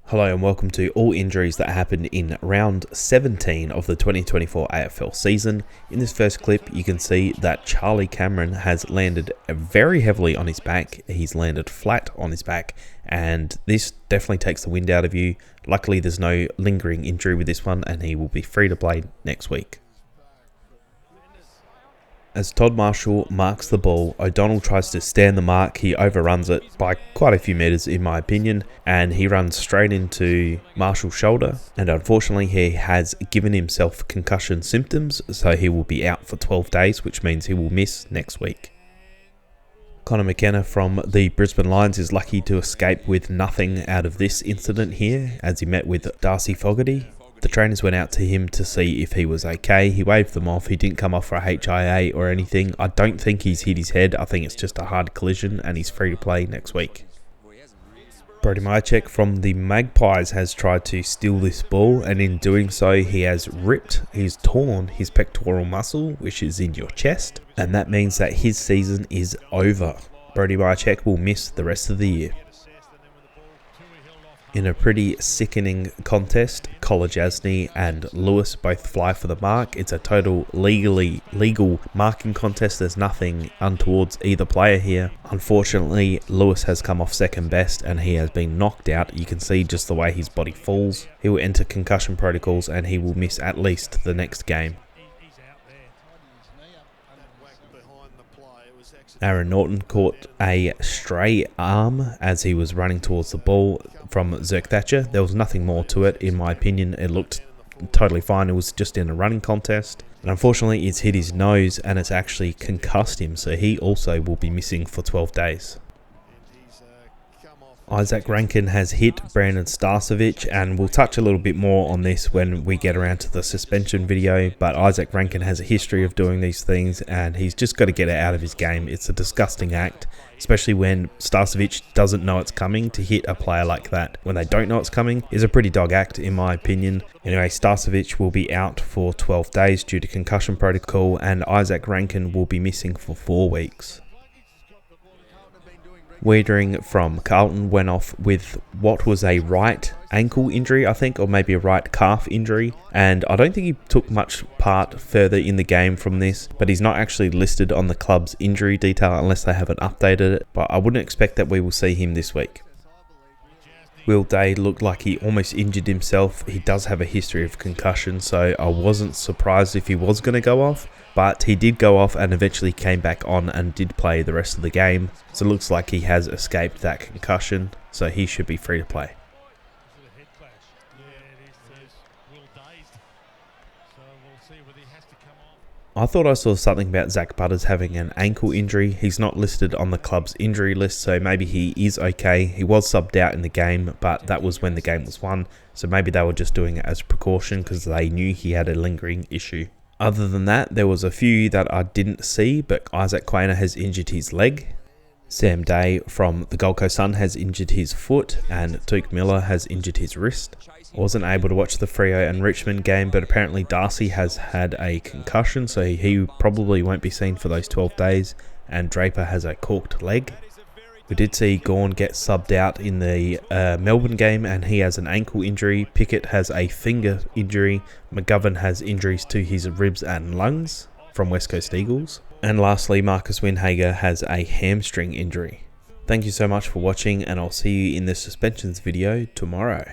Hello and welcome to all injuries that happened in round 17 of the 2024 AFL season. In this first clip, you can see that Charlie Cameron has landed very heavily on his back. He's landed flat on his back, and this definitely takes the wind out of you. Luckily, there's no lingering injury with this one, and he will be free to play next week. As Todd Marshall marks the ball, O'Donnell tries to stand the mark. He overruns it by quite a few metres in my opinion, and he runs straight into Marshall's shoulder, and unfortunately he has given himself concussion symptoms, so he will be out for 12 days, which means he will miss next week. Connor McKenna from the Brisbane Lions is lucky to escape with nothing out of this incident here, as he met with Darcy Fogarty. The trainers went out to him to see if he was okay. He waved them off. He didn't come off for a HIA or anything. I don't think he's hit his head. I think it's just a hard collision, and he's free to play next week. Brody Myercheck from the Magpies has tried to steal this ball, and in doing so he's torn his pectoral muscle, which is in your chest, and that means that his season is over. Brody Myercheck will miss the rest of the year. In a pretty sickening contest, Kolajasny and Lewis both fly for the mark. It's a total legal marking contest. There's nothing untowards either player here. Unfortunately, Lewis has come off second best and he has been knocked out. You can see just the way his body falls. He will enter concussion protocols and he will miss at least the next game. Aaron Norton caught a stray arm as he was running towards the ball from Zerk Thatcher. There was nothing more to it, in my opinion. It looked totally fine. It was just in a running contest. And unfortunately, it's hit his nose and it's actually concussed him. So he also will be missing for 12 days. Isaac Rankin has hit Brandon Starcevic, and we'll touch a little bit more on this when we get around to the suspension video, but Isaac Rankin has a history of doing these things and he's just got to get it out of his game. It's a disgusting act, especially when Starcevic doesn't know it's coming. To hit a player like that when they don't know it's coming is a pretty dog act in my opinion. Anyway, Starcevic will be out for 12 days due to concussion protocol, and Isaac Rankin will be missing for 4 weeks. Wiedering from Carlton went off with what was a right ankle injury, I think, or maybe a right calf injury, and I don't think he took much part further in the game from this, but he's not actually listed on the club's injury detail unless they haven't updated it, but I wouldn't expect that we will see him this week. Will Day looked like he almost injured himself. He does have a history of concussion, so I wasn't surprised if he was going to go off, but he did go off and eventually came back on and did play the rest of the game. So it looks like he has escaped that concussion, so he should be free to play. I thought I saw something about Zach Butters having an ankle injury. He's not listed on the club's injury list, so maybe he is okay. He was subbed out in the game, but that was when the game was won, so maybe they were just doing it as a precaution because they knew he had a lingering issue. Other than that, there was a few that I didn't see, but Isaac Quainer has injured his leg. Sam Day from the Gold Coast Sun has injured his foot, and Tuke Miller has injured his wrist. I wasn't able to watch the Freo and Richmond game, but apparently Darcy has had a concussion, so he probably won't be seen for those 12 days, and Draper has a corked leg. We did see Gawn get subbed out in the Melbourne game, and he has an ankle injury. Pickett has a finger injury. McGovern has injuries to his ribs and lungs from West Coast Eagles. And lastly, Marcus Windhager has a hamstring injury. Thank you so much for watching, and I'll see you in the suspensions video tomorrow.